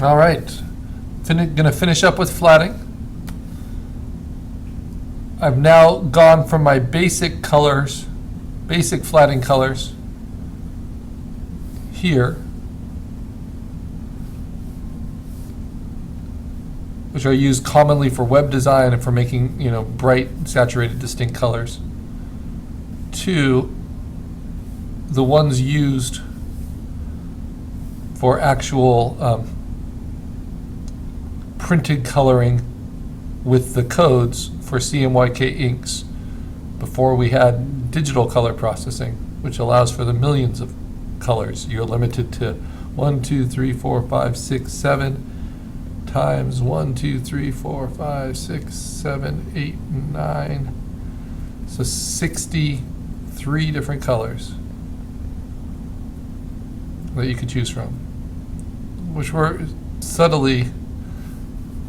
All right, gonna finish up with flatting. I've now gone from my basic colors, basic flatting colors here, which are used commonly for web design and for making, bright, saturated, distinct colors, to the ones used for actual printed coloring with the codes for CMYK inks before we had digital color processing, which allows for the millions of colors. You're limited to 1, 2, 3, 4, 5, 6, 7 times 1, 2, 3, 4, 5, 6, 7, 8, 9. So 63 different colors that you could choose from, which were subtly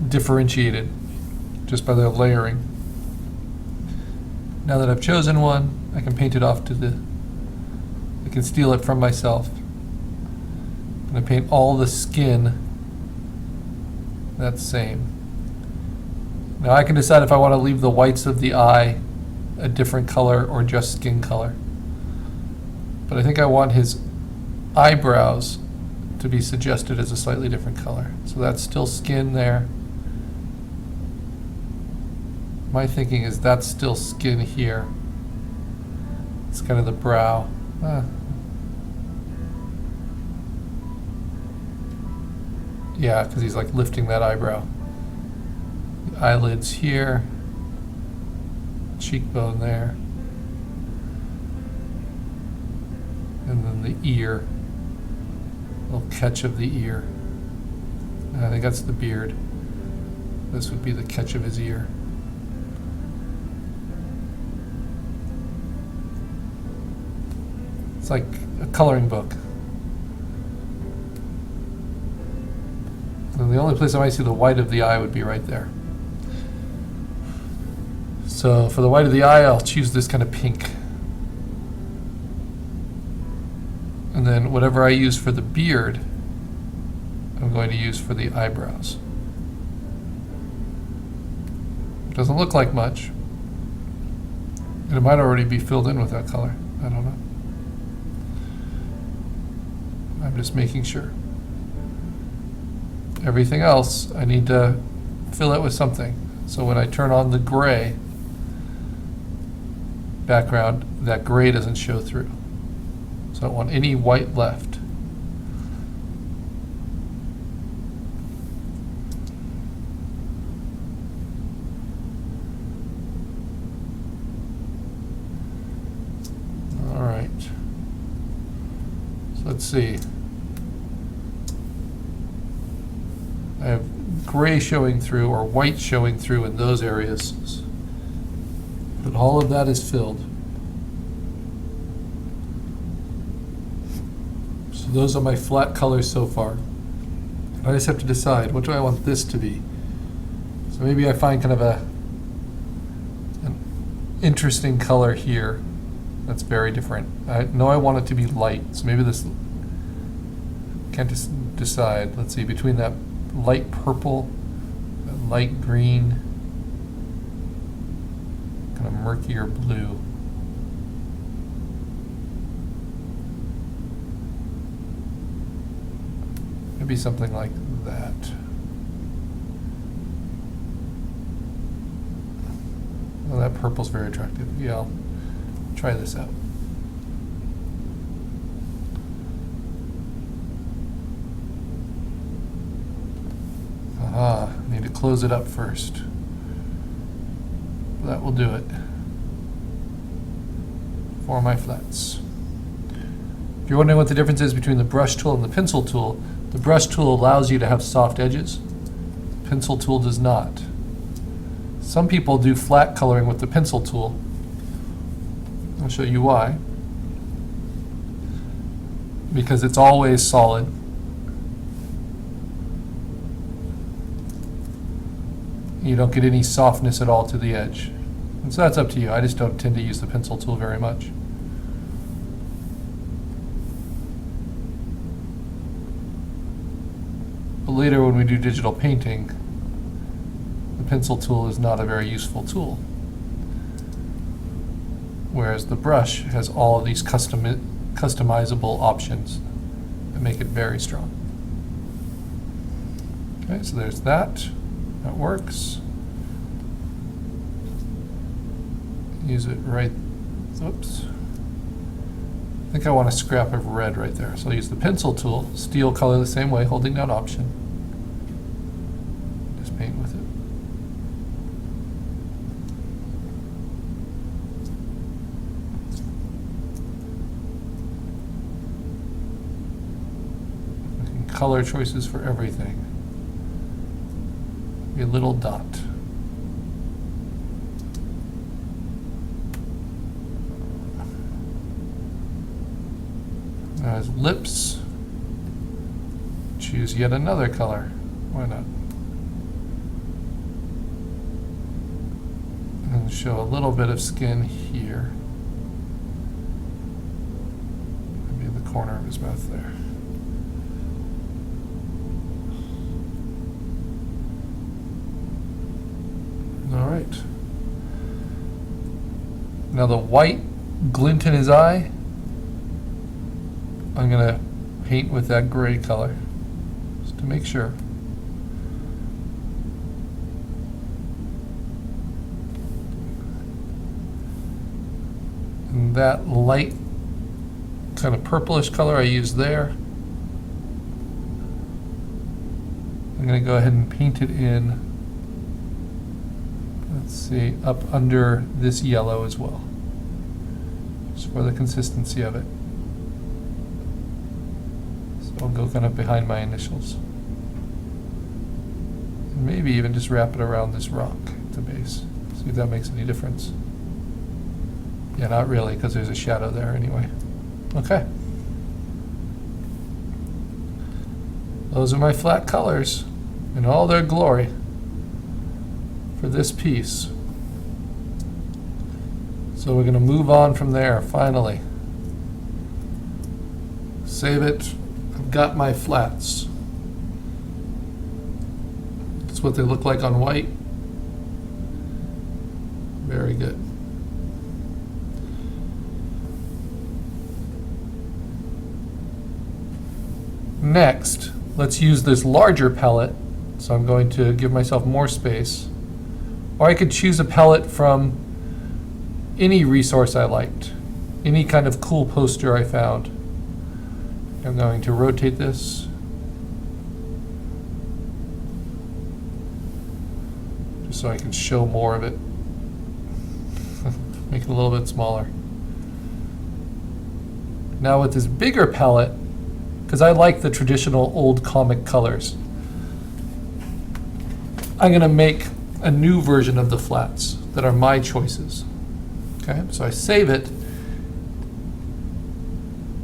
differentiated just by their layering. Now that I've chosen one, I can paint it off I can steal it from myself. I'm going to paint all the skin that same. Now I can decide if I want to leave the whites of the eye a different color or just skin color. But I think I want his eyebrows to be suggested as a slightly different color. So that's still skin there. My thinking is that's still skin here. It's kind of the brow. Yeah, because he's like lifting that eyebrow. The eyelids here. Cheekbone there. And then the ear. Little catch of the ear. I think that's the beard. This would be the catch of his ear. It's like a coloring book. And the only place I might see the white of the eye would be right there. So for the white of the eye, I'll choose this kind of pink. And then whatever I use for the beard, I'm going to use for the eyebrows. Doesn't look like much. And it might already be filled in with that color. I don't know. I'm just making sure. Everything else, I need to fill it with something. So when I turn on the gray background, that gray doesn't show through. So I don't want any white left. All right. So let's see. I have gray showing through or white showing through in those areas. But all of that is filled. So those are my flat colors so far. I just have to decide, what do I want this to be? So maybe I find kind of an interesting color here that's very different. I know I want it to be light, so maybe this, can't just decide. Let's see, between that light purple, that light green, kind of murkier blue. Maybe something like that. Oh, that purple's very attractive. Yeah, I'll try this out. Aha, I need to close it up first. That will do it for my flats. If you're wondering what the difference is between the brush tool and the pencil tool, the brush tool allows you to have soft edges. The pencil tool does not. Some people do flat coloring with the pencil tool. I'll show you why. Because it's always solid. You don't get any softness at all to the edge. And so that's up to you. I just don't tend to use the pencil tool very much. But later when we do digital painting, the pencil tool is not a very useful tool. Whereas the brush has all of these customizable options that make it very strong. Okay, so there's that. That works. Use it right, oops. I think I want a scrap of red right there. So I'll use the pencil tool, steel color the same way, holding that option. Just paint with it. Making color choices for everything. A little dot. Now his lips, choose yet another color. Why not? And show a little bit of skin here. Maybe the corner of his mouth there. All right. Now the white glint in his eye, I'm going to paint with that gray color, just to make sure. And that light kind of purplish color I used there, I'm going to go ahead and paint it in, let's see, up under this yellow as well, just for the consistency of it. I'll go kind of behind my initials. And maybe even just wrap it around this rock at the base. See if that makes any difference. Yeah, not really, because there's a shadow there anyway. Okay. Those are my flat colors in all their glory for this piece. So we're going to move on from there, finally. Save it. Got my flats. That's what they look like on white. Very good. Next, let's use this larger palette. So I'm going to give myself more space. Or I could choose a palette from any resource I liked, any kind of cool poster I found. I'm going to rotate this just so I can show more of it. Make it a little bit smaller. Now with this bigger palette, because I like the traditional old comic colors, I'm going to make a new version of the flats that are my choices. Okay, so I save it.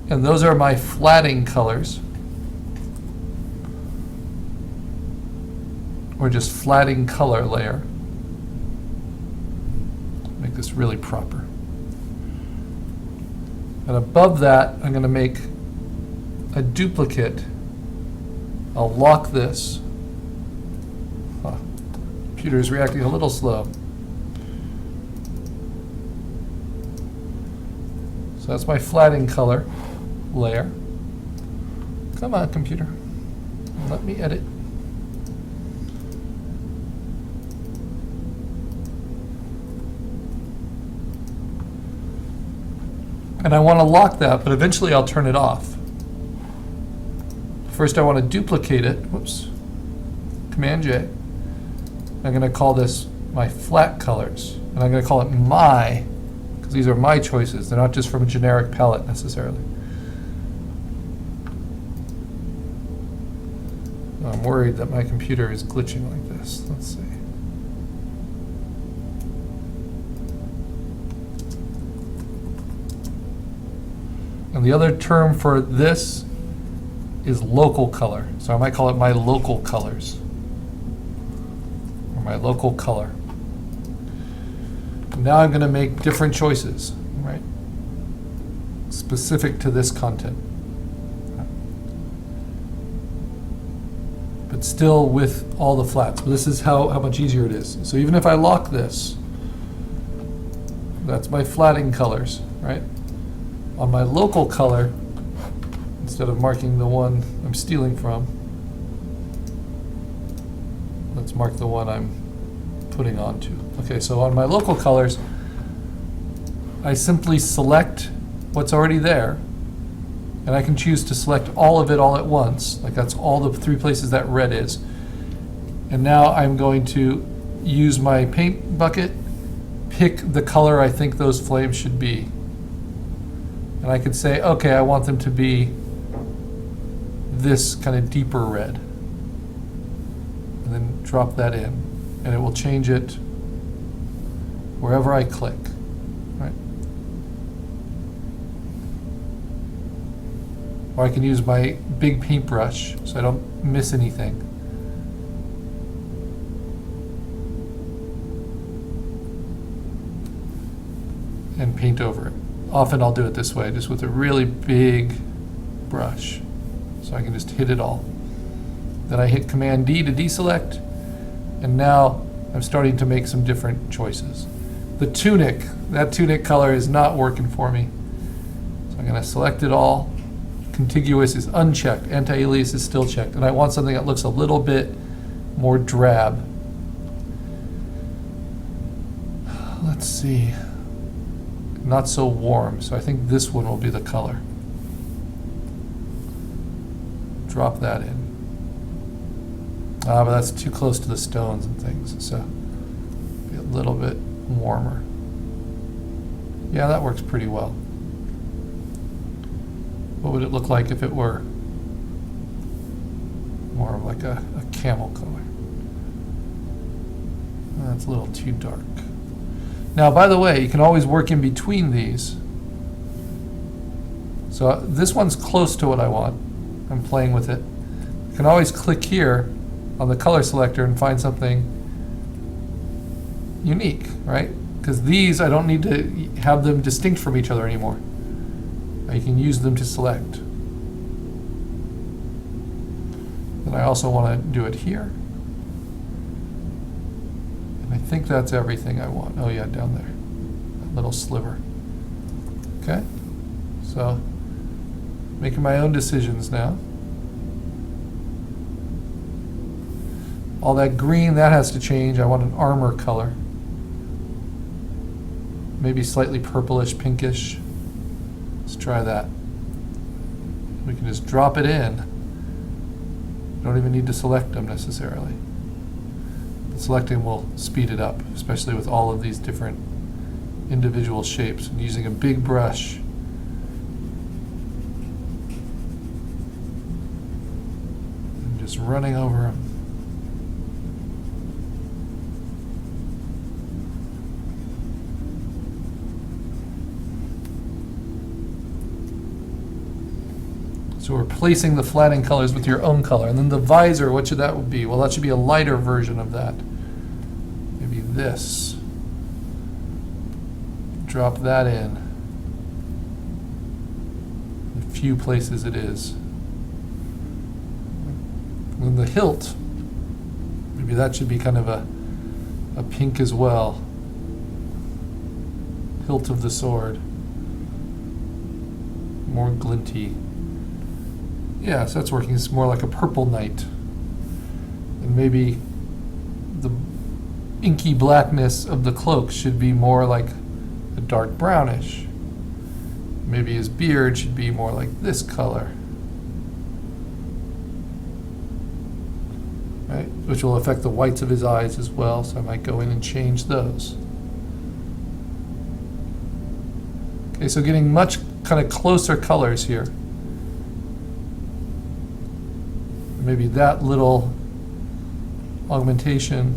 And those are my flatting colors, or just flatting color layer. Make this really proper. And above that, I'm going to make a duplicate. I'll lock this. Computer is reacting a little slow. So that's my flatting color layer. Come on, computer. Let me edit. And I want to lock that, but eventually I'll turn it off. First I want to duplicate it. Whoops. Command J. I'm going to call this my flat colors. And I'm going to call it my, because these are my choices. They're not just from a generic palette necessarily. I'm worried that my computer is glitching like this. Let's see. And the other term for this is local color. So I might call it my local colors, or my local color. Now I'm going to make different choices, right? Specific to this content. But it's still with all the flats. But this is how much easier it is. So even if I lock this, that's my flatting colors, right? On my local color, instead of marking the one I'm stealing from, let's mark the one I'm putting onto. Okay, so on my local colors, I simply select what's already there, and I can choose to select all of it all at once. Like that's all the 3 places that red is. And now I'm going to use my paint bucket, pick the color I think those flames should be. And I could say, okay, I want them to be this kind of deeper red. And then drop that in. And it will change it wherever I click. Right? Or I can use my big paintbrush so I don't miss anything. And paint over it. Often I'll do it this way, just with a really big brush. So I can just hit it all. Then I hit Command D to deselect, and now I'm starting to make some different choices. The tunic, that tunic color is not working for me. So I'm going to select it all. Contiguous is unchecked, anti-alias is still checked, and I want something that looks a little bit more drab. Let's see. Not so warm, so I think this one will be the color. Drop that in. But that's too close to the stones and things, so be a little bit warmer. Yeah, that works pretty well. What would it look like if it were more of like a camel color? That's a little too dark. Now, by the way, you can always work in between these. So this one's close to what I want. I'm playing with it. You can always click here on the color selector and find something unique, right? Because these, I don't need to have them distinct from each other anymore. You can use them to select. And I also want to do it here. I think that's everything I want. Oh yeah, down there. That little sliver. Okay? So, making my own decisions now. All that green, that has to change. I want an armor color. Maybe slightly purplish, pinkish. Let's try that. We can just drop it in. Don't even need to select them necessarily. Selecting will speed it up, especially with all of these different individual shapes. And using a big brush, and just running over them. So we're placing the flattening colors with your own color. And then the visor, what should that be? Well, that should be a lighter version of that. Maybe this. Drop that in. A few places it is. And then the hilt, maybe that should be kind of a pink as well. Hilt of the sword. More glinty. Yeah, so that's working. It's more like a purple night. And maybe the inky blackness of the cloak should be more like a dark brownish. Maybe his beard should be more like this color. Right? Which will affect the whites of his eyes as well, so I might go in and change those. Okay, so getting much kind of closer colors here. Maybe that little augmentation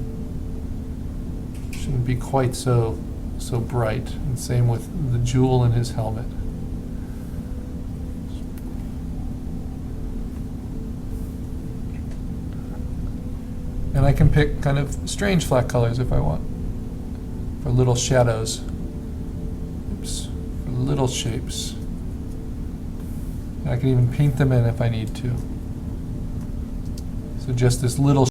shouldn't be quite so bright. And same with the jewel in his helmet. And I can pick kind of strange flat colors if I want, for little shadows. Oops, for little shapes. And I can even paint them in if I need to. So just this little